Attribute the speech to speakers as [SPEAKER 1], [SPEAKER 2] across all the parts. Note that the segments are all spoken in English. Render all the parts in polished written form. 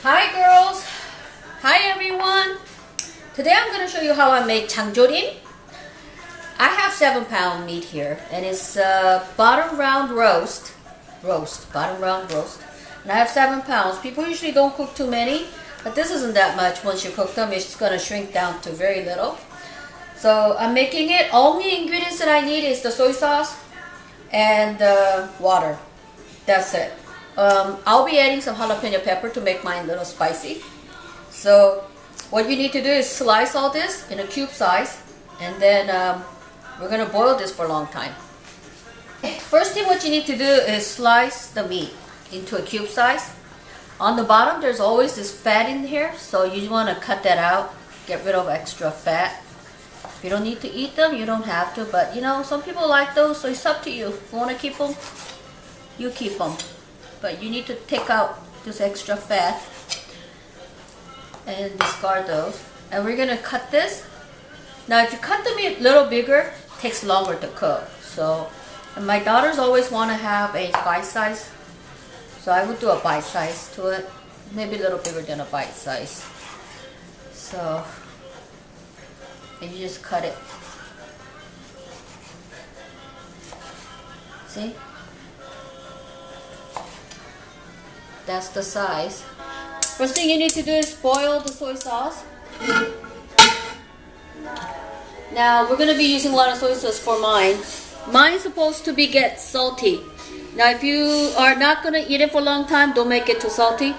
[SPEAKER 1] Hi girls! Hi everyone! Today I'm going to show you how I make JangJoRim. I have 7-pound meat here and it's bottom round roast. Bottom round roast. And I have 7 pounds. People usually don't cook too many, but this isn't that much. Once you cook them, it's going to shrink down to very little. So I'm making it. Only ingredients that I need is the soy sauce and water. That's it. I'll be adding some jalapeno pepper to make mine a little spicy. So what you need to do is slice all this in a cube size, and then we're going to boil this for a long time. First thing what you need to do is slice the meat into a cube size. On the bottom there's always this fat in here, so you want to cut that out, get rid of extra fat. If you don't need to eat them, you don't have to, but you know, some people like those, so it's up to you. If you want to keep them, you keep them. But you need to take out this extra fat and discard those. And we're going to cut this. Now if you cut the meat a little bigger, it takes longer to cook. So, and my daughters always want to have a bite size. So I would do a bite size to it. Maybe a little bigger than a bite size. So, and you just cut it. See? That's the size. First thing you need to do is boil the soy sauce. Now we're going to be using a lot of soy sauce for mine. Mine's supposed to get salty. Now if you are not going to eat it for a long time, don't make it too salty.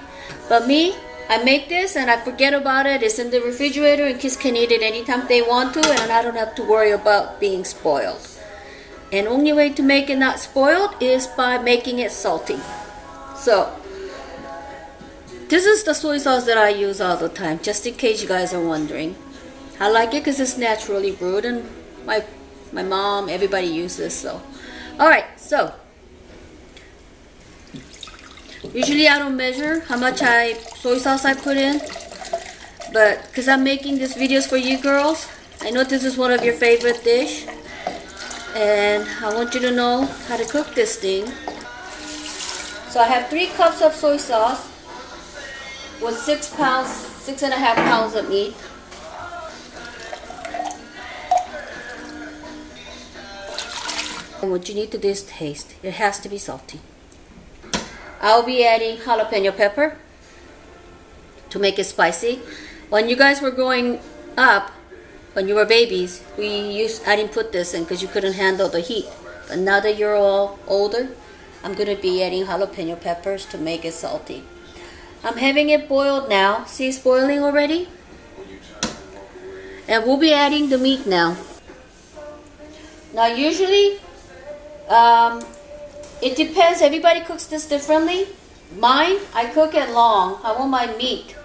[SPEAKER 1] But me, I make this and I forget about it. It's in the refrigerator and kids can eat it anytime they want to, and I don't have to worry about being spoiled. And only way to make it not spoiled is by making it salty. So this is the soy sauce that I use all the time, just in case you guys are wondering. I like it because it's naturally brewed, and my mom, everybody uses this. So, all right. So usually I don't measure how much soy sauce I put in, but because I'm making these videos for you girls, I know this is one of your favorite dish, and I want you to know how to cook this thing. So I have 3 cups of soy sauce with 6.5 pounds of meat. And what you need to do is taste. It has to be salty. I'll be adding jalapeno pepper to make it spicy. When you guys were growing up, when you were babies, I didn't put this in because you couldn't handle the heat. But now that you're all older, I'm going to be adding jalapeno peppers to make it salty. I'm having it boiled now. See, it's boiling already. And we'll be adding the meat now. Now usually, it depends. Everybody cooks this differently. Mine, I cook it long. I want my meat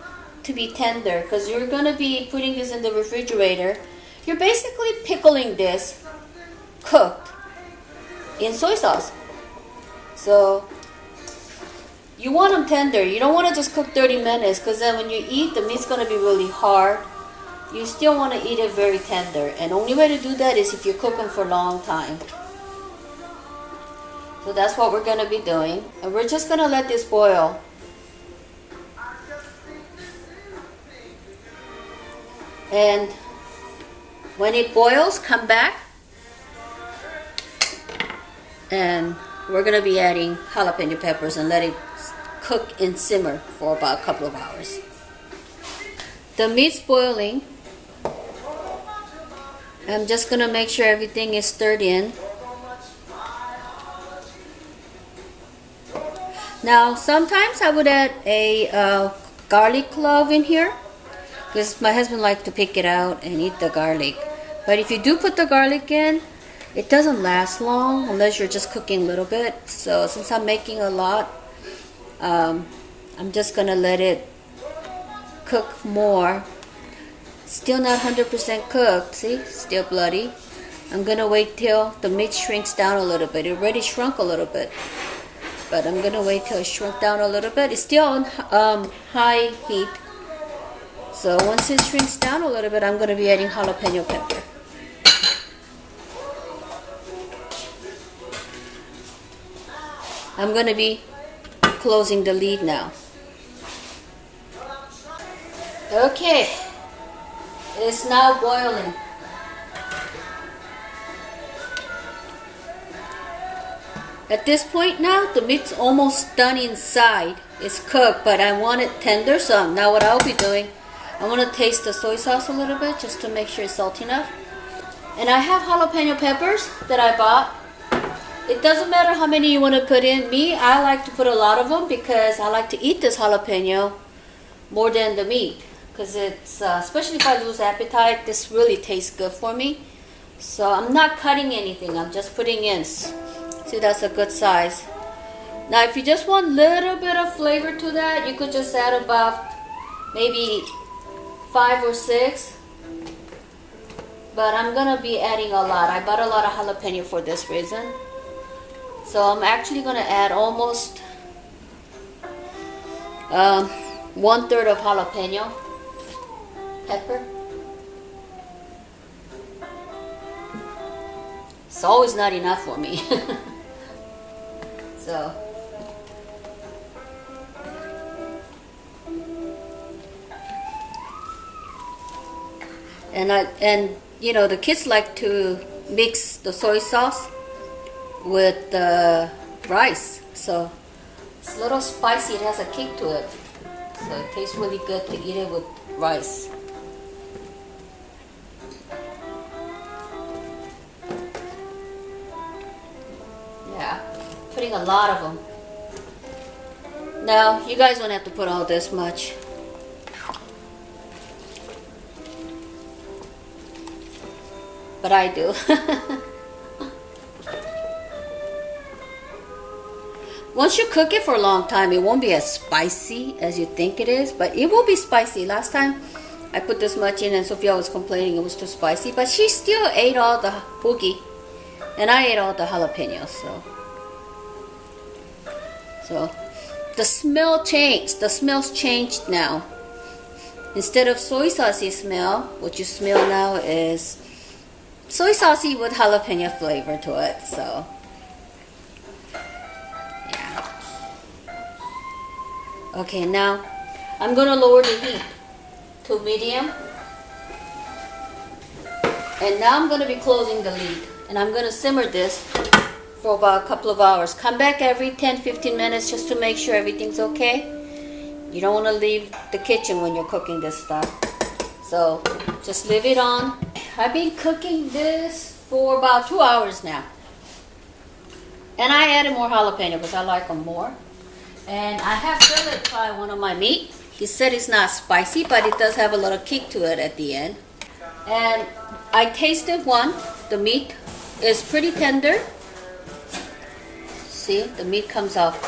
[SPEAKER 1] to be tender because you're going to be putting this in the refrigerator. You're basically pickling this cooked in soy sauce. So you want them tender. You don't want to just cook 30 minutes because then when you eat, the meat's going to be really hard. You still want to eat it very tender. And the only way to do that is if you cook them for a long time. So that's what we're going to be doing. And we're just going to let this boil. And when it boils, come back. And we're going to be adding jalapeno peppers and let it cook and simmer for about a couple of hours. The meat's boiling. I'm just going to make sure everything is stirred in. Now sometimes I would add a garlic clove in here because my husband likes to pick it out and eat the garlic. But if you do put the garlic in, it doesn't last long unless you're just cooking a little bit. So since I'm making a lot, I'm just going to let it cook more. Still not 100% cooked. See, still bloody. I'm going to wait till the meat shrinks down a little bit. It already shrunk a little bit, but I'm going to wait till it shrunk down a little bit. It's still on high heat. So once it shrinks down a little bit, I'm going to be adding jalapeno pepper. I'm going to be closing the lid now. Okay, it's now boiling. At this point now, the meat's almost done inside. It's cooked, but I want it tender, so now what I'll be doing, I want to taste the soy sauce a little bit just to make sure it's salty enough. And I have jalapeno peppers that I bought. It doesn't matter how many you want to put in. Me, I like to put a lot of them because I like to eat this jalapeno more than the meat. Because it's, especially if I lose appetite, this really tastes good for me. So I'm not cutting anything, I'm just putting in. See, that's a good size. Now if you just want a little bit of flavor to that, you could just add about maybe 5 or 6. But I'm gonna be adding a lot. I bought a lot of jalapeno for this reason. So I'm actually gonna add almost 1/3 of jalapeno pepper. It's always not enough for me. So and you know, the kids like to mix the soy sauce with the rice, so it's a little spicy. It has a kick to it, so it tastes really good to eat it with rice. Yeah, putting a lot of them. Now you guys don't have to put all this much. But I do. Once you cook it for a long time, it won't be as spicy as you think it is, but it will be spicy. Last time I put this much in and Sophia was complaining it was too spicy, but she still ate all the boogie and I ate all the jalapenos. So the smell changed. The smell's changed now. Instead of soy saucy smell, what you smell now is soy saucy with jalapeno flavor to it. So yeah. Okay, now I'm gonna lower the heat to medium, and now I'm gonna be closing the lid, and I'm gonna simmer this for about a couple of hours. Come back every 10-15 minutes just to make sure everything's okay. You don't want to leave the kitchen when you're cooking this stuff, so just leave it on. I've been cooking this for about 2 hours now. And I added more jalapeno because I like them more. And I have Philip try one of my meat. He said it's not spicy, but it does have a little kick to it at the end. And I tasted one. The meat is pretty tender. See, the meat comes off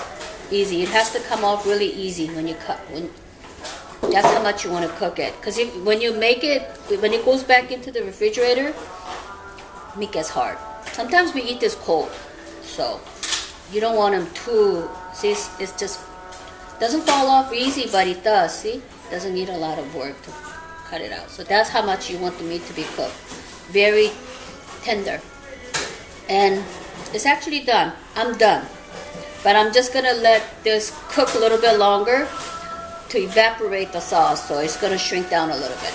[SPEAKER 1] easy. It has to come off really easy when you cut. That's how much you want to cook it. Because when you make it, when it goes back into the refrigerator, meat gets hard. Sometimes we eat this cold, so you don't want them too. See, it's just doesn't fall off easy, but it does. See, it doesn't need a lot of work to cut it out. So that's how much you want the meat to be cooked. Very tender, and it's actually done. I'm done, but I'm just gonna let this cook a little bit longer to evaporate the sauce, so it's gonna shrink down a little bit.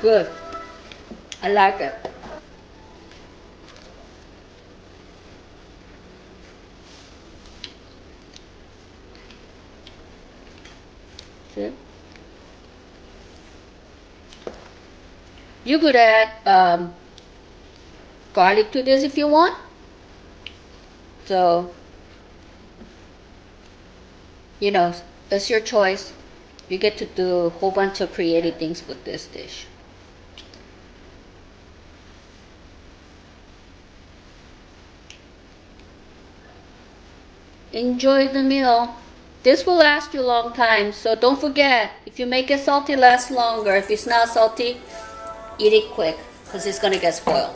[SPEAKER 1] Good. I like it. See? You could add garlic to this if you want. So, you know, it's your choice. You get to do a whole bunch of creative things with this dish. Enjoy the meal. This will last you a long time, so don't forget, if you make it salty, it lasts longer. If it's not salty, eat it quick, because it's going to get spoiled.